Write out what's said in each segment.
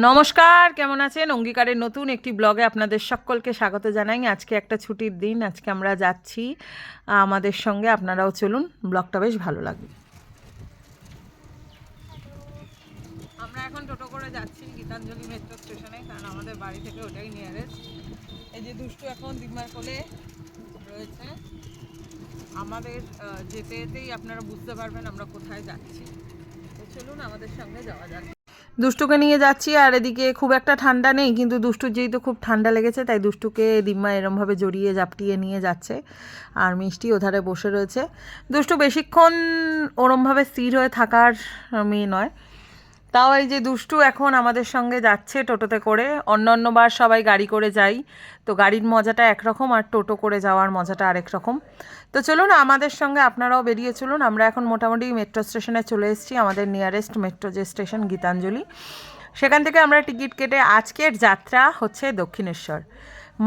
নমস্কার, কেমন আছেন? অঙ্গীকারের নতুন একটি ব্লগে আপনাদের সকলকে স্বাগত জানাই। আজকে একটা ছুটির দিন, আজকে আমরা যাচ্ছি আমাদের সঙ্গে। আপনারাও চলুন, ব্লগটা বেশ ভালো লাগবে। আমরা এখন টোটো করে যাচ্ছি গীতাঞ্জলি মেট্রো স্টেশনে, কারণ আমাদের বাড়ি থেকে ওটাই নিয়ারেস্ট। এই যে দুষ্টু এখন দিগমার কোলে রয়েছে। আমাদের যেতে যেতেই আপনারা বুঝতে পারবেন আমরা কোথায় যাচ্ছি। তো চলুন আমাদের সঙ্গে যাওয়া যাক। দুষ্টুকে নিয়ে যাচ্ছি, আর এদিকে খুব একটা ঠান্ডা নেই, কিন্তু দুষ্টুর যেহেতু খুব ঠান্ডা লেগেছে তাই দুষ্টুকে দিম্মা এরমভাবে জড়িয়ে জাপটিয়ে নিয়ে যাচ্ছে, আর মিষ্টি ওধারে বসে রয়েছে। দুষ্টু বেশিক্ষণ ওরমভাবে স্থির হয়ে থাকার মেয়ে নয়। তাও এই যে দুষ্টু এখন আমাদের সঙ্গে যাচ্ছে টোটোতে করে। অন্যান্যবার সবাই গাড়ি করে যাই, তো গাড়ির মজাটা একরকম আর টোটো করে যাওয়ার মজাটা আরেক রকম। তো চলুন আমাদের সঙ্গে আপনারাও বেরিয়ে চলুন। আমরা এখন মোটামুটি মেট্রো স্টেশনে চলে এসেছি, আমাদের নিয়ারেস্ট মেট্রো যে স্টেশন গীতাঞ্জলি, সেখান থেকে আমরা টিকিট কেটে আজকের যাত্রা হচ্ছে দক্ষিণেশ্বর।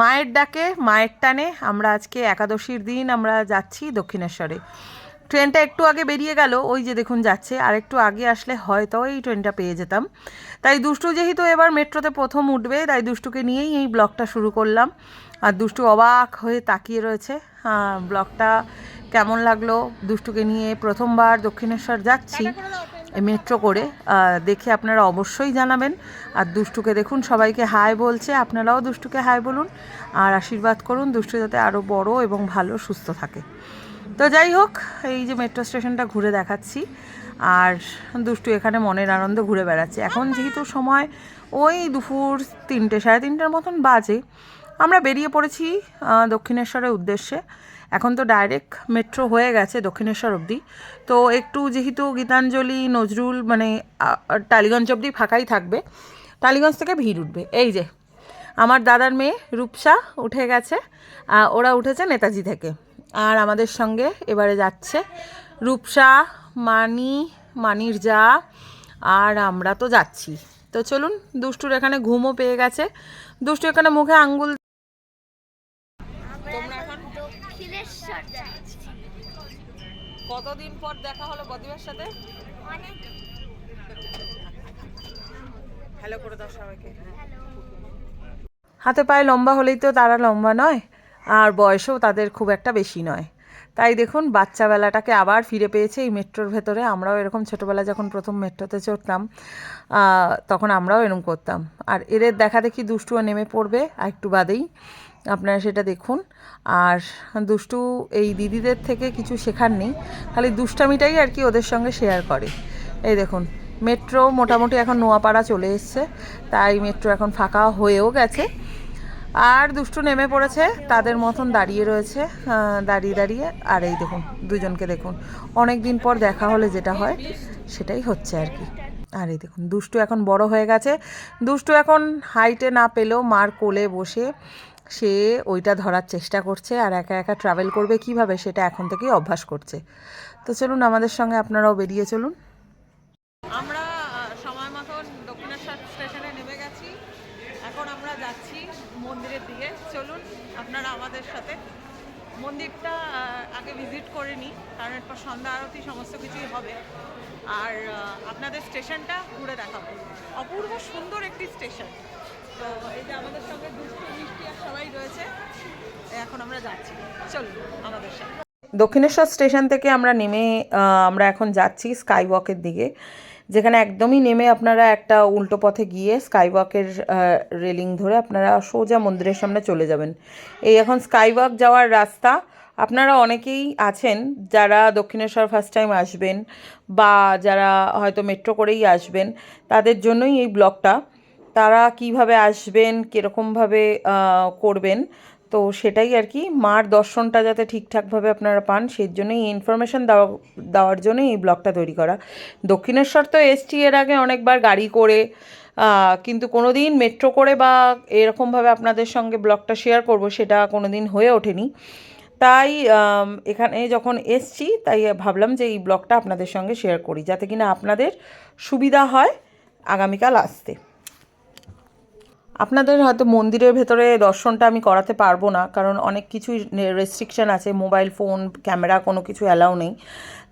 মায়ের ডাকে, মায়ের টানে আমরা আজকে একাদশীর দিন আমরা যাচ্ছি দক্ষিণেশ্বরে। ট্রেনটা একটু আগে বেরিয়ে গেল, ওই যে দেখুন যাচ্ছে। আর একটু আগে আসলে হয়তো এই ট্রেনটা পেয়ে যেতাম। তাই দুষ্টু যেহেতু এবার মেট্রোতে প্রথম উঠবে, তাই দুষ্টুকে নিয়েই এই ব্লগটা শুরু করলাম। আর দুষ্টু অবাক হয়ে তাকিয়ে রয়েছে। ব্লগটা কেমন লাগলো, দুষ্টুকে নিয়ে প্রথমবার দক্ষিণেশ্বর যাচ্ছি মেট্রো করে, দেখে আপনারা অবশ্যই জানাবেন। আর দুষ্টুকে দেখুন সবাইকে হাই বলছে, আপনারাও দুষ্টুকে হাই বলুন আর আশীর্বাদ করুন দুষ্টু যাতে আরও বড় এবং ভালো সুস্থ থাকে। তো যাই হোক, এই যে মেট্রো স্টেশনটা ঘুরে দেখাচ্ছি, আর দুষ্টু এখানে মনের আনন্দ ঘুরে বেড়াচ্ছে। এখন যেহেতু সময় ওই দুপুর 3টে, সাড়ে 3টের মতন বাজে, আমরা বেরিয়ে পড়েছি দক্ষিণেশ্বরের উদ্দেশ্যে। এখন তো ডাইরেক্ট মেট্রো হয়ে গেছে দক্ষিণেশ্বর অবধি। তো একটু যেহেতু গীতাঞ্জলি, নজরুল মানে টালিগঞ্জ অবধি ফাঁকাই থাকবে, টালিগঞ্জ থেকে ভিড় উঠবে। এই যে আমার দাদার মেয়ে রূপসা উঠে গেছে, ওরা উঠেছে নেতাজি থেকে। আর আমাদের সঙ্গে এবারে যাচ্ছে রূপসা, মানির যা, আর আমরা তো যাচ্ছি। তো চলুন, দুষ্টুর এখানে ঘুমও পেয়ে গেছে। দুষ্টু এখানে মুখে আঙ্গুল। তোমরা এখন দক্ষিণেশ্বর যাচ্ছি। কতদিন পর দেখা হলো বদিবার সাথে? হ্যালো করে দাও সবাইকে। হাতে পায়ে লম্বা হলেই তো তারা লম্বা নয়, আর বয়সও তাদের খুব একটা বেশি নয়। তাই দেখুন বাচ্চাবেলাটাকে আবার ফিরে পেয়েছে এই মেট্রোর ভেতরে। আমরাও এরকম ছোটোবেলা যখন প্রথম মেট্রোতে চড়তাম, তখন আমরাও এরকম করতাম। আর এদের দেখা দেখি দুষ্টুও নেমে পড়বে আর একটু বাদেই, আপনারা সেটা দেখুন। আর দুষ্টু এই দিদিদের থেকে কিছু শেখার নেই, খালি দুষ্টামিটাই আর কি ওদের সঙ্গে শেয়ার করে। এই দেখুন মেট্রো মোটামুটি এখন নোয়াপাড়া চলে এসছে, তাই মেট্রো এখন ফাঁকা হয়েও গেছে। আর দুষ্টু নেমে পড়েছে, তাদের মতন দাঁড়িয়ে রয়েছে, দাঁড়িয়ে দাঁড়িয়ে। আর এই দেখুন দুজনকে দেখুন, অনেক দিন পর দেখা হলে যেটা হয় সেটাই হচ্ছে আর কি। আর এই দেখুন দুষ্টু এখন বড় হয়ে গেছে। দুষ্টু এখন হাইটে না পেলেও মার কোলে বসে সে ওইটা ধরার চেষ্টা করছে, আর একা একা ট্রাভেল করবে কিভাবে সেটা এখন থেকেই অভ্যাস করছে। তো চলুন আমাদের সঙ্গে আপনারাও বেরিয়ে চলুন। আমরা সময় মতন দক্ষিণেশ্বর স্টেশনে নেমে গেছি। এখন আমরা যাচ্ছি মন্দিরের দিকে। চলুন আপনারা আমাদের সাথে। মন্দিরটা আগে ভিজিট করে নিই, কারণ এরপর সন্ধ্যা আরতি সমস্ত কিছুই হবে। আর আপনাদের স্টেশনটা ঘুরে দেখাবো। অপূর্ব সুন্দর একটি স্টেশন। তো এই যে আমাদের সঙ্গে দুষ্টু, মিষ্টি আর সবাই রয়েছে। এখন আমরা যাচ্ছি, চলুন আমাদের সাথে। দক্ষিণেশ্বর স্টেশন থেকে আমরা নেমে আমরা এখন যাচ্ছি স্কাই ওয়াকের দিকে, যেখানে একদমই নেমে আপনারা একটা উল্টো পথে গিয়ে স্কাই ওয়াকের রেলিং ধরে আপনারা সোজা মন্দিরের সামনে চলে যাবেন। এই এখন স্কাই ওয়াক যাওয়ার রাস্তা। আপনারা অনেকেই আছেন যারা দক্ষিণেশ্বর ফার্স্ট টাইম আসবেন, বা যারা হয়তো মেট্রো করেই আসবেন, তাদের জন্যই এই ব্লগটা। তারা কিভাবে আসবেন, কীরকমভাবে করবেন, তো সেটাই আর কি। মার দর্শনটা যাতে ঠিকঠাকভাবে আপনারা পান, সেই জন্যই এই ইনফরমেশান দেওয়ার জন্যই এই ব্লগটা তৈরি করা। দক্ষিণেশ্বর তো এসছি এর আগে অনেকবার গাড়ি করে, কিন্তু কোনো দিন মেট্রো করে বা এরকমভাবে আপনাদের সঙ্গে ব্লগটা শেয়ার করব সেটা কোনো দিন হয়ে ওঠেনি। তাই এখানে যখন এসছি তাই ভাবলাম যে এই ব্লগটা আপনাদের সঙ্গে শেয়ার করি, যাতে কিনা আপনাদের সুবিধা হয় আগামীকাল আসতে। আপনাদের হয়তো মন্দিরের ভেতরে দর্শনটা আমি করাতে পারবো না, কারণ অনেক কিছুই রেস্ট্রিকশান আছে, মোবাইল ফোন ক্যামেরা কোনো কিছু অ্যালাউ নেই।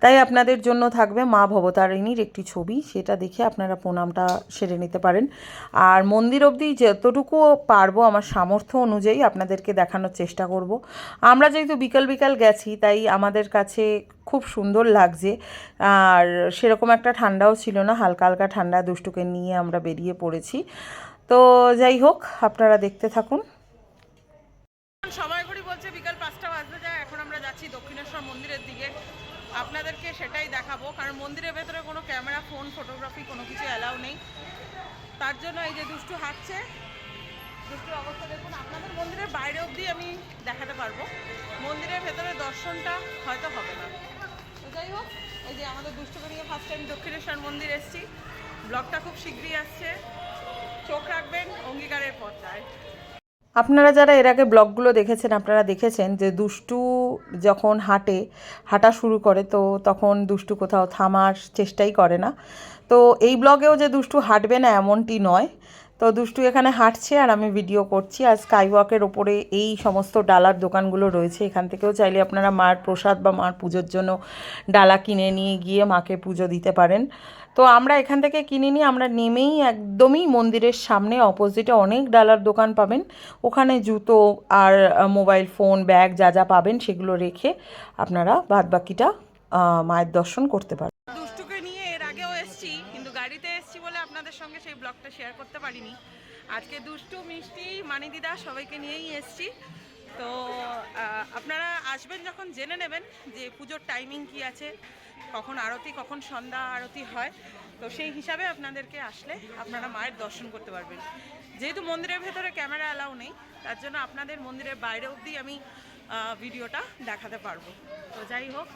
তাই আপনাদের জন্য থাকবে মা ভবতারিণীর একটি ছবি, সেটা দেখে আপনারা প্রণামটা সেরে নিতে পারেন। আর মন্দির অবধি যতটুকু পারবো আমার সামর্থ্য অনুযায়ী আপনাদেরকে দেখানোর চেষ্টা করব। আমরা যেহেতু বিকাল বিকাল গেছি তাই আমাদের কাছে খুব সুন্দর লাগছে, আর সেরকম একটা ঠান্ডাও ছিল না, হালকা হালকা ঠান্ডা দুষ্টুকে নিয়ে আমরা বেরিয়ে পড়েছি। তো যাই হোক, আপনারা দেখতে থাকুন। সময় ঘড়ি বলছে বিকাল 5টা বাজতে যায়, এখন আমরা যাচ্ছি দক্ষিণেশ্বর মন্দিরের দিকে। আপনাদেরকে সেটাই দেখাবো, কারণ মন্দিরের ভেতরে কোনো ক্যামেরা ফোন ফটোগ্রাফি কোনো কিছু অ্যালাউ নেই। তার জন্য এই যে দুষ্টু হাঁটছে, দুষ্টুর অবস্থা দেখুন। আপনাদের মন্দিরের বাইরে অবধি আমি দেখাতে পারবো, মন্দিরের ভেতরে দর্শনটা হয়তো হবে না। তো যাই হোক, এই যে আমাদের দুষ্টুকে নিয়ে ফার্স্ট টাইম দক্ষিণেশ্বর মন্দির এসেছি। ব্লগটা খুব শীঘ্রই আসছে, চোখ রাখবেন অঙ্গীকারের পর্দায়। আপনারা যারা এর আগে ব্লগগুলো দেখেছেন আপনারা দেখেছেন যে দুষ্টু যখন হাঁটা শুরু করে তো তখন দুষ্টু কোথাও থামার চেষ্টাই করে না। তো এই ব্লগেও যে দুষ্টু হাঁটবে না এমনটি নয়। তো দুষ্টু এখানে হাঁটছে আর আমি ভিডিও করছি। আর স্কাইওয়াকের ওপরে এই সমস্ত ডালার দোকানগুলো রয়েছে, এখান থেকেও চাইলে আপনারা মার প্রসাদ বা মার পুজোর জন্য ডালা কিনে নিয়ে গিয়ে মাকে পুজো দিতে পারেন। তো আমরা এখান থেকে কিনে নিয়ে আমরা নেমেই একদমই মন্দিরের সামনে অপোজিটে অনেক ডালার দোকান পাবেন, ওখানে জুতো আর মোবাইল ফোন ব্যাগ যা যা পাবেন সেগুলো রেখে আপনারা বাদবাকিটা মায়ের দর্শন করতে পারেন। দুষ্টুকে নিয়ে এর আগেও এসেছি, কিন্তু গাড়িতে এসেছি বলে আপনাদের সঙ্গে সেই ব্লগটা শেয়ার করতে পারিনি। আজকে দুষ্টু মিষ্টি মানি দিদা সবাইকে নিয়েই এসেছি। তো আপনারা আসবেন যখন জেনে নেবেন যে পুজোর টাইমিং কি আছে, কখন আরতি কখন সন্ধ্যা আরতি হয়। তো সেই হিসাবে আপনাদেরকে আসলে আপনারা মায়ের দর্শন করতে পারবেন। যেহেতু মন্দিরের ভেতরে ক্যামেরা অ্যালাউ নেই, তার জন্য আপনাদের মন্দিরের বাইরে অবধি আমি ভিডিওটা দেখাতে পারবো। তো যাই হোক,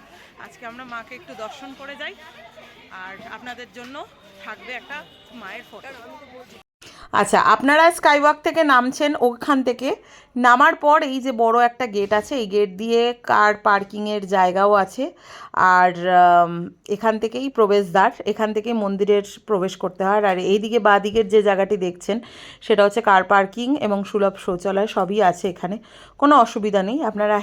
আজকে আমরা মাকে একটু দর্শন করে যাই, আর আপনাদের জন্য থাকবে একটা মায়ের ফটো। আচ্ছা, আপনারা স্কাইওয়াক থেকে নামছেন, ওখান থেকে নামার পর এই যে বড় একটা গেট আছে, এই গেট দিয়ে কার পার্কিংয়ের জায়গাও আছে। আর এখান থেকেই প্রবেশদ্বার, এখান থেকেই মন্দিরের প্রবেশ করতে হয়। আর এইদিকে বাঁ দিকের যে জায়গাটি দেখছেন সেটা হচ্ছে কার পার্কিং এবং সুলভ শৌচালয়, সবই আছে এখানে, কোনো অসুবিধা নেই। আপনারা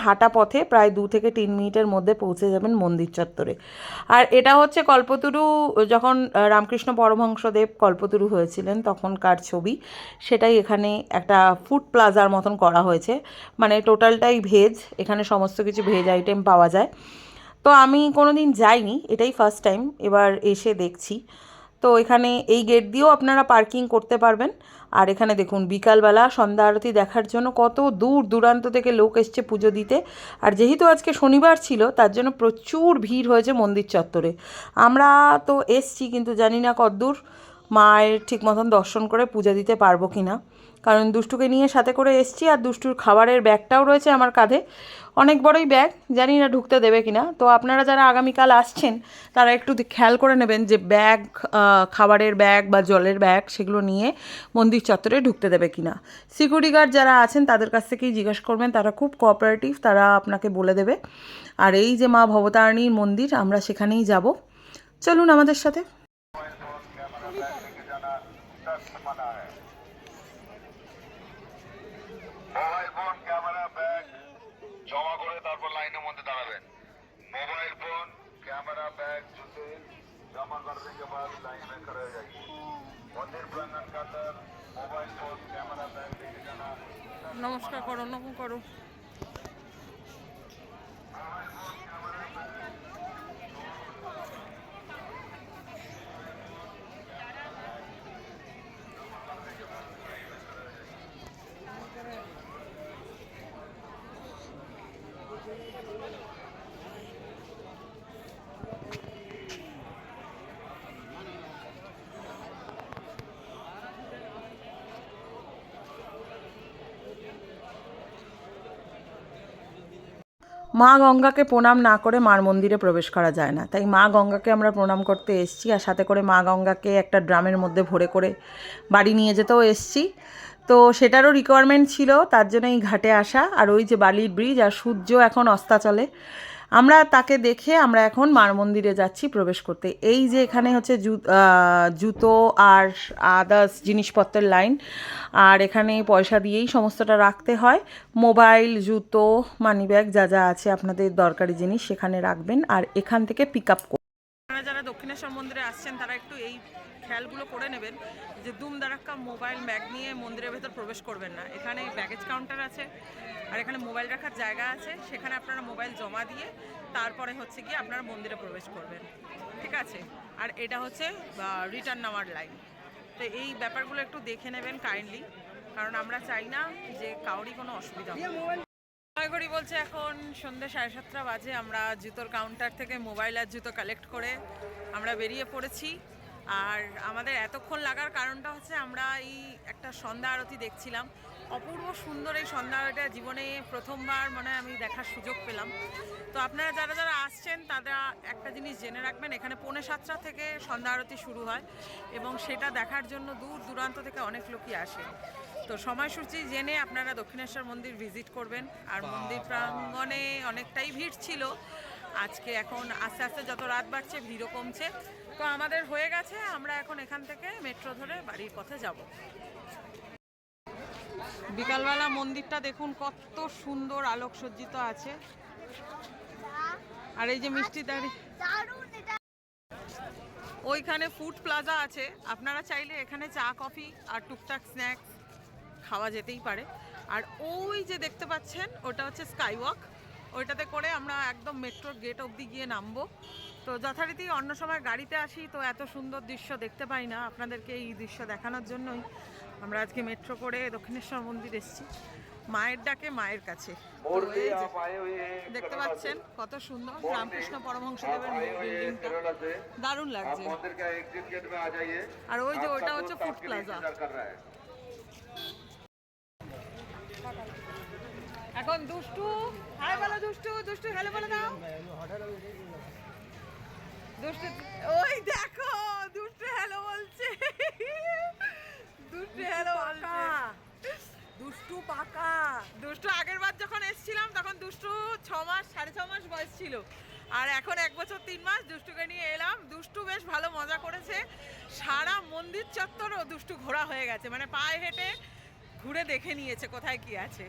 হাঁটা পথে প্রায় 2 থেকে 3 মিনিটের মধ্যে পৌঁছে যাবেন মন্দির চত্বরে। আর এটা হচ্ছে কল্পতরু, যখন রামকৃষ্ণ পরমহংসদেব কল্পতরু হয়েছিলেন তখনকার ছবি, সেটাই এখানে একটা ফুড প্লাজার মতন করা হয়েছে। মানে টোটালটাই ভেজ, এখানে সমস্ত কিছু ভেজ আইটেম পাওয়া যায়। তো আমি কোনো দিন যাইনি, এটাই ফার্স্ট টাইম এবার এসে দেখছি। তো এখানে এই গেট দিয়েও আপনারা পার্কিং করতে পারবেন। আর এখানে দেখুন বিকালবেলা সন্ধ্যা আরতি দেখার জন্য কত দূর দূরান্ত থেকে লোক এসছে পুজো দিতে। আর যেহেতু আজকে শনিবার ছিল তার জন্য প্রচুর ভিড় হয়েছে মন্দির চত্বরে। আমরা তো এসছি, কিন্তু জানি না কতদূর মায়ের ঠিক মতন দর্শন করে পূজা দিতে পারবো কি না, কারণ দুষ্টুকে নিয়ে সাথে করে এসছি। আর দুষ্টুর খাবারের ব্যাগটাও রয়েছে আমার কাঁধে, অনেক বড়ই ব্যাগ, জানি না ঢুকতে দেবে কিনা। তো আপনারা যারা আগামীকাল আসছেন তারা একটু খেয়াল করে নেবেন যে ব্যাগ, খাবারের ব্যাগ বা জলের ব্যাগ সেগুলো নিয়ে মন্দির চত্বরে ঢুকতে দেবে কিনা। সিকিউরিটি গার্ড যারা আছেন তাদের কাছ থেকেই জিজ্ঞেস করবেন, তারা খুব কোঅপারেটিভ, তারা আপনাকে বলে দেবে। আর এই যে মা ভবতারিণীর মন্দির, আমরা সেখানেই যাব, চলুন আমাদের সাথে। মোবাইল ফোন ক্যামেরা ব্যাগ জমা করে তারপর লাইনের মধ্যে দাঁড়াবেন। मोबाइल फोन कैमरा बैग जूते जमा करने के बाद लाइन में खड़े हो जाइए। मंदिर प्रांगण का अंदर मोबाइल फोन कैमरा बैग लेके जाना। नमस्कार करो, नमो करो। মা গঙ্গাকে প্রণাম না করে মার মন্দিরে প্রবেশ করা যায় না, তাই মা গঙ্গাকে আমরা প্রণাম করতে এসেছি। আর সাথে করে মা গঙ্গাকে একটা ড্রামের মধ্যে ভরে করে বাড়ি নিয়ে যেতেও এসেছি। তো সেটারও রিকোয়ারমেন্ট ছিল, তার জন্য এই ঘাটে আসা। আর ওই যে বালির ব্রিজ, আর সূর্য এখন অস্তাচলে। আমরা তাকে দেখে আমরা এখন মার মন্দিরে যাচ্ছি প্রবেশ করতে। এই যে এখানে হচ্ছে মার মন্দিরে যাচ্ছি প্রবেশ করতে। এই যে এখানে হচ্ছে জুতো আর আদার্স জিনিসপত্রের লাইন, আর এখানে পয়সা দিয়েই সমস্তটা রাখতে হয়। মোবাইল, জুতো, মানিব্যাগ যা যা আছে আপনাদের দরকারি জিনিস সেখানে রাখবেন, আর এখান থেকে পিক আপ করবেন। আপনারা যারা দক্ষিণেশ্বর মন্দিরে আসছেন তারা একটু এই খেয়ালগুলো করে নেবেন যে দুম দারাক্কা মোবাইল ব্যাগ নিয়ে মন্দিরের ভেতর প্রবেশ করবেন না। এখানে ব্যাগেজ কাউন্টার আছে আর এখানে মোবাইল রাখার জায়গা আছে, সেখানে আপনারা মোবাইল জমা দিয়ে তারপরে হচ্ছে গিয়ে আপনারা মন্দিরে প্রবেশ করবেন, ঠিক আছে? আর এটা হচ্ছে রিটার্ন নেওয়ার লাইন। তো এই ব্যাপারগুলো একটু দেখে নেবেন কাইন্ডলি, কারণ আমরা চাই না যে কাউরই কোনো অসুবিধা হয়। ঘড়ি বলছে এখন সন্ধ্যে 7:30 বাজে। আমরা জুতোর কাউন্টার থেকে মোবাইল আর জুতো কালেক্ট করে আমরা বেরিয়ে পড়েছি। আর আমাদের এতক্ষণ লাগার কারণটা হচ্ছে আমরা এই একটা সন্ধ্যা আরতি দেখছিলাম, অপূর্ব সুন্দর এই সন্ধ্যা আরতিটা জীবনে প্রথমবার মনে হয় আমি দেখার সুযোগ পেলাম। তো আপনারা যারা যারা আসছেন তারা একটা জিনিস জেনে রাখবেন, এখানে 6:45 থেকে সন্ধ্যা আরতি শুরু হয় এবং সেটা দেখার জন্য দূর দূরান্ত থেকে অনেক লোকই আসে। তো সময়সূচি জেনে আপনারা দক্ষিণেশ্বর মন্দির ভিজিট করবেন। আর মন্দির প্রাঙ্গণে অনেকটাই ভিড় ছিল আজকে, এখন আস্তে আস্তে যত রাত বাড়ছে ভিড়ও কমছে। তো আমাদের হয়ে গেছে, আমরা এখন এখান থেকে মেট্রো ধরে বাড়ির পথে যাব। বিকালবেলা মন্দিরটা দেখুন কত সুন্দর আলোকসজ্জিত আছে, আর এই যে মিষ্টি দাঁড়ি, ওইখানে ফুড প্লাজা আছে, আপনারা চাইলে এখানে চা কফি আর টুকটাক স্ন্যাক্স খাওয়া যেতেই পারে। আর ওই যে দেখতে পাচ্ছেন ওটা হচ্ছে স্কাই ওয়াক, ওইটাতে করে আমরা একদম মেট্রোর গেট অবধি গিয়ে নামবো। তো যথারীতি অন্য সময় গাড়িতে আসি তো এত সুন্দর দৃশ্য দেখতে পাই না, আপনাদেরকে এই দৃশ্য দেখানোর জন্যই আমরা আজকে মেট্রো করে দক্ষিণেশ্বর মন্দির এসেছি, মায়ের ডাকে মায়ের কাছে। দেখতে পাচ্ছেন কত সুন্দর রামকৃষ্ণ পরমহংসদেবের বিল্ডিংটা, দারুণ লাগছে। আর ওই যে ওটা হচ্ছে ফুড প্লাজা। এখন দুষ্টু হাই বলো, দুষ্টু দুষ্টু হ্যালো বলে দাও। দুষ্টু ওই দেখো দুষ্টু হ্যালো বলছে, দুষ্টু হ্যালো বলছে, দুষ্টু পাকা। দুষ্টু আগের বার যখন এসেছিলাম তখন দুষ্টু 6 মাস 6.5 মাস বয়স ছিল, আর এখন 1 বছর 3 মাস দুষ্টুকে নিয়ে এলাম। দুষ্টু বেশ ভালো মজা করেছে, সারা মন্দির চত্বরও দুষ্টু ঘোরা হয়ে গেছে, মানে পায়ে হেঁটে ঘুরে দেখে নিয়েছে কোথায় কি আছে।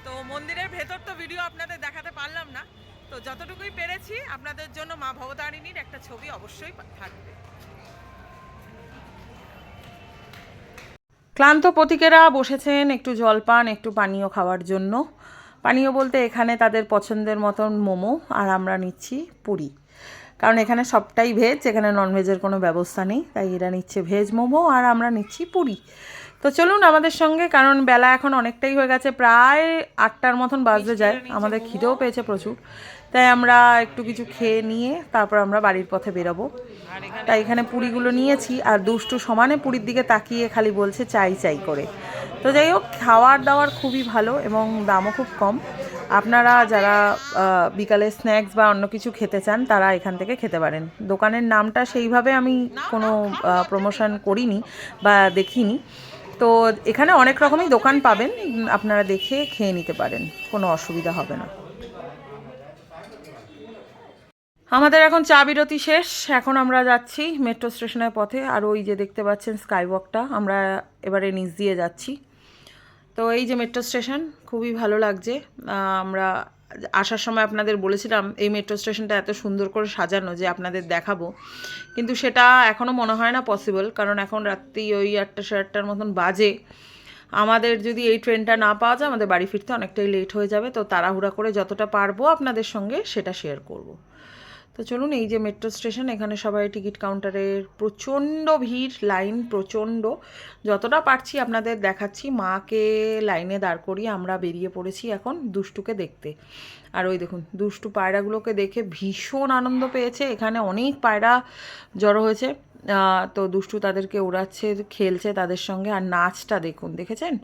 তো মন্দিরের ভেতর তো ভিডিও আপনাদের দেখাতে পারলাম না, তো যতটুকুই পেরেছি আপনাদের জন্য মা ভবতারিণীর একটা ছবি অবশ্যই থাকবে। ক্লান্ত প্রতীকেরা বসেছেন একটু জলপান একটু পানীয় খাওয়ার জন্য। পানীয় বলতে এখানে তাদের পছন্দের মতন মোমো, আর আমরা নিচ্ছি পুরি, কারণ এখানে সবটাই ভেজ, এখানে ননভেজের কোনো ব্যবস্থা নেই, তাই এরা নিচ্ছে ভেজ মোমো আর আমরা নিচ্ছি পুরি। তো চলুন আমাদের সঙ্গে, কারণ বেলা এখন অনেকটাই হয়ে গেছে, প্রায় 8টার মতন বাজতে যায়, আমাদের খিদেও পেয়েছে প্রচুর, তাই আমরা একটু কিছু খেয়ে নিয়ে তারপর আমরা বাড়ির পথে বেরোবো। তাই এখানে পুরিগুলো নিয়েছি, আর দুষ্টু সমানে পুরীর দিকে তাকিয়ে খালি বলছে চাই চাই করে। তো যাই হোক, খাওয়ার দাওয়ার খুবই ভালো এবং দামও খুব কম। আপনারা যারা বিকালে স্ন্যাক্স বা অন্য কিছু খেতে চান তারা এখান থেকে খেতে পারেন। দোকানের নামটা সেইভাবে আমি কোনো প্রমোশন করিনি বা দেখিনি, তো এখানে অনেক রকমই দোকান পাবেন, আপনারা দেখে খেয়ে নিতে পারেন, কোনো অসুবিধা হবে না। আমাদের এখন চা বিরতি শেষ, এখন আমরা যাচ্ছি মেট্রো স্টেশনের পথে। আর ওই যে দেখতে পাচ্ছেন স্কাইওয়াকটা, আমরা এবারে নিচ দিয়ে যাচ্ছি। তো এই যে মেট্রো স্টেশন, খুবই ভালো লাগছে। আমরা আসার সময় আপনাদের বলেছিলাম এই মেট্রো স্টেশনটা এত সুন্দর করে সাজানো যে আপনাদের দেখাবো, কিন্তু সেটা এখনও মনে হয় না পসিবল, কারণ এখন রাত্রি ওই 8টা 8:30টার মতন বাজে। আমাদের যদি এই ট্রেনটা না পাওয়া যায় আমাদের বাড়ি ফিরতে অনেকটাই লেট হয়ে যাবে, তো তাড়াহুড়া করে যতটা পারবো আপনাদের সঙ্গে সেটা শেয়ার করব। তো চলুন, এই যে মেট্রো স্টেশন, এখানে সবাই টিকিট কাউন্টারের প্রচণ্ড ভিড়, লাইন প্রচণ্ড, যতটা পারছি আপনাদের দেখাচ্ছি। মাকে লাইনে দাঁড় করিয়ে আমরা বেরিয়ে পড়েছি এখন দুষ্টুকে দেখতে। আর ওই দেখুন দুষ্টু পায়রাগুলোকে দেখে ভীষণ আনন্দ পেয়েছে, এখানে অনেক পায়রা জড়ো হয়েছে, তো দুষ্টু তাদেরকে ওড়াচ্ছে, খেলছে তাদের সঙ্গে। আর নাচটা দেখুন, দেখেছেন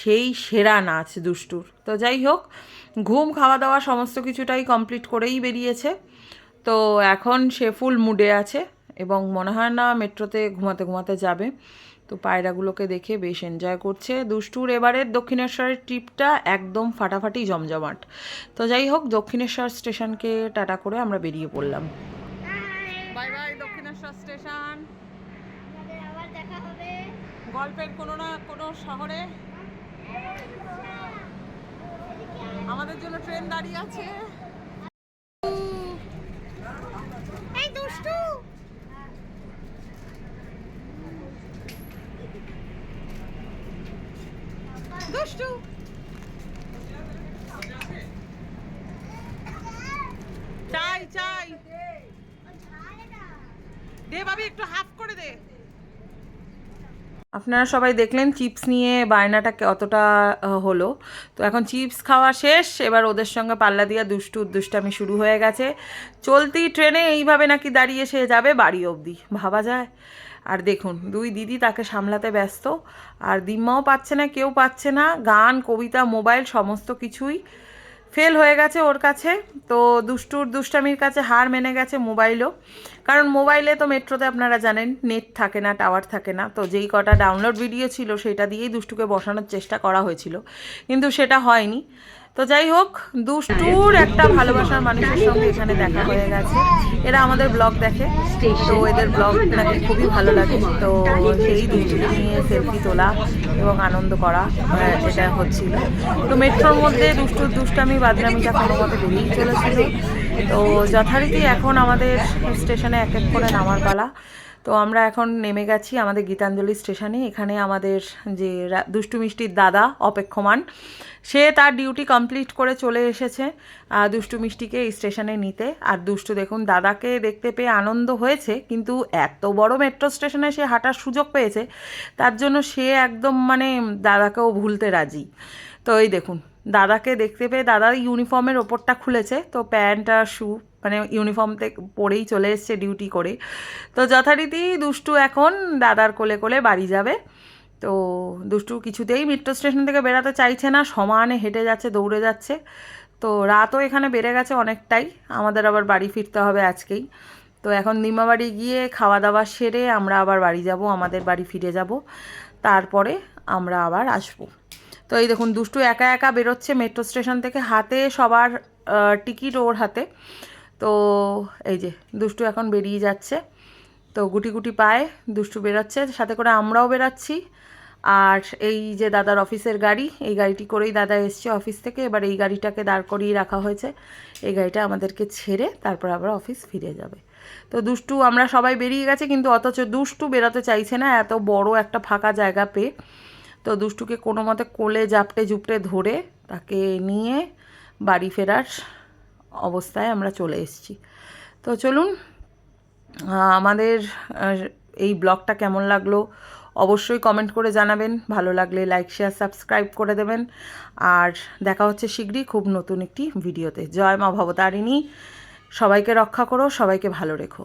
সেই সেরা নাচ দুষ্টুর। তো যাই হোক, ঘুম খাওয়া দাওয়া সমস্ত কিছুটাই কমপ্লিট করেই বেরিয়েছে, তো এখন সে ফুল মুডে আছে এবং মনে হয় না মেট্রোতে ঘুমাতে ঘুমাতে যাবে। তো পায়রাগুলোকে দেখে বেশ এনজয় করছে। দুষ্টুর এবারের দক্ষিণেশ্বরের ট্রিপটা একদম ফাটাফাটি জমজমাট। তো যাই হোক, দক্ষিণেশ্বর স্টেশনকে টাটা করে আমরা বেরিয়ে পড়লাম। Bye bye Dakshineswar station. আবার দেখা হবে গল্পের কোনো না কোনো শহরে। আমাদের জন্য ট্রেন দাঁড়িয়ে আছে। এই দুষ্টু, দুষ্টু চাই চাই দে ভাবি, একটু হাফ করে দে। আপনারা সবাই দেখলেন চিপস নিয়ে বায়নাটা অতটা হলো। তো এখন চিপস খাওয়া শেষ, এবার ওদের সঙ্গে পাল্লা দিয়া দুষ্টামি শুরু হয়ে গেছে। চলতি ট্রেনে এইভাবে নাকি দাঁড়িয়ে সে যাবে বাড়ি অবধি, ভাবা যায়? আর দেখুন দুই দিদি তাকে সামলাতে ব্যস্ত, আর দিম্মাও পাচ্ছে না, কেউ পাচ্ছে না। গান, কবিতা, মোবাইল সমস্ত কিছুই ফেল হয়ে গেছে ওর কাছে। তো দুষ্টামির কাছে হার মেনে গেছে মোবাইলও, কারণ মোবাইলে তো মেট্রোতে আপনারা জানেন নেট থাকে না, টাওয়ার থাকে না। তো যেই কটা ডাউনলোড ভিডিও ছিল সেটা দিয়েই দুষ্টুকে বসানোর চেষ্টা করা হয়েছিল, কিন্তু সেটা হয়নি। তো যাই হোক, দুষ্টুর একটা ভালোবাসার মানুষের সঙ্গে এখানে দেখা হয়ে গেছে। এরা আমাদের ব্লগ দেখে, তো এদের ব্লগ নাকি খুবই ভালো লাগে। তো সেই দুষ্টুকে নিয়ে সেলফি তোলা এবং আনন্দ করা এটা হচ্ছিল। তো মেট্রোর মধ্যে দুষ্টামি বাদনামিটা কোনো মতে বেরিয়েই চলেছিল। তো যথারীতি এখন আমাদের স্টেশনে এক এক করে নামার পালা। তো আমরা এখন নেমে গেছি আমাদের গীতাঞ্জলি স্টেশনে। এখানে আমাদের যে দুষ্টু মিষ্টির দাদা অপেক্ষমান, সে তার ডিউটি কমপ্লিট করে চলে এসেছে দুষ্টু মিষ্টিকে এই স্টেশনে নিতে। আর দুষ্টু দেখুন দাদাকে দেখতে পেয়ে আনন্দ হয়েছে, কিন্তু এত বড় মেট্রো স্টেশনে সে হাঁটার সুযোগ পেয়েছে, তার জন্য সে একদম মানে দাদাকেও ভুলতে রাজি। তো এই দেখুন দাদাকে দেখতে পেয়ে দাদা ইউনিফর্মের ওপরটা খুলেছে, তো প্যান্ট আর শু মানে ইউনিফর্ম পরেই চলে এসছে ডিউটি করে। তো যথারীতি দুষ্টু এখন দাদার কোলে কোলে বাড়ি যাবে। তো দুষ্টু কিছুতেই মেট্রো স্টেশন থেকে বেরাতে চাইছে না, সমানে হেঁটে যাচ্ছে, দৌড়ে যাচ্ছে। তো রাতও এখানে বেড়ে গেছে অনেকটাই, আমাদের আবার বাড়ি ফিরতে হবে আজকেই। তো এখন নিমাবাড়ি গিয়ে খাওয়া দাওয়া সেরে আমরা আবার বাড়ি যাব, আমাদের বাড়ি ফিরে যাব, তারপরে আমরা আবার আসব। তো এই দেখুন দুষ্টু একা একা বেরোচ্ছে মেট্রো স্টেশন থেকে, হাতে সবার টিকিট ওর হাতে। তো এই যে দুষ্টু এখন বেরিয়ে যাচ্ছে। তো গুটি গুটি পায়ে দুষ্টু বেরোচ্ছে, সাথে করে আমরাও বেরাচ্ছি। আর এই যে দাদার অফিসের গাড়ি, এই গাড়িটি করেই দাদা এসছে অফিস থেকে। এবার এই গাড়িটাকে দাঁড় করিয়ে রাখা হয়েছে, এই গাড়িটা আমাদেরকে ছেড়ে তারপর আবার অফিস ফিরে যাবে। তো দুষ্টু, আমরা সবাই বেরিয়ে গেছে, কিন্তু অথচ দুষ্টু বেরোতে চাইছে না এত বড় একটা ফাঁকা জায়গা পেয়ে। তো দুষ্টুকে কোনো মতে কোলে জাপটে জুপটে ধরে তাকে নিয়ে বাড়ি ফেরার অবস্থায় আমরা চলে এসেছি। তো চলুন, আমাদের এই ব্লগটা কেমন লাগলো অবশ্যই কমেন্ট করে জানাবেন। ভালো লাগলে লাইক শেয়ার সাবস্ক্রাইব করে দেবেন। আর দেখা হচ্ছে শীঘ্রই খুব নতুন একটি ভিডিওতে। জয় মা ভবতারিণী, সবাইকে রক্ষা করো, সবাইকে ভালো রেখো।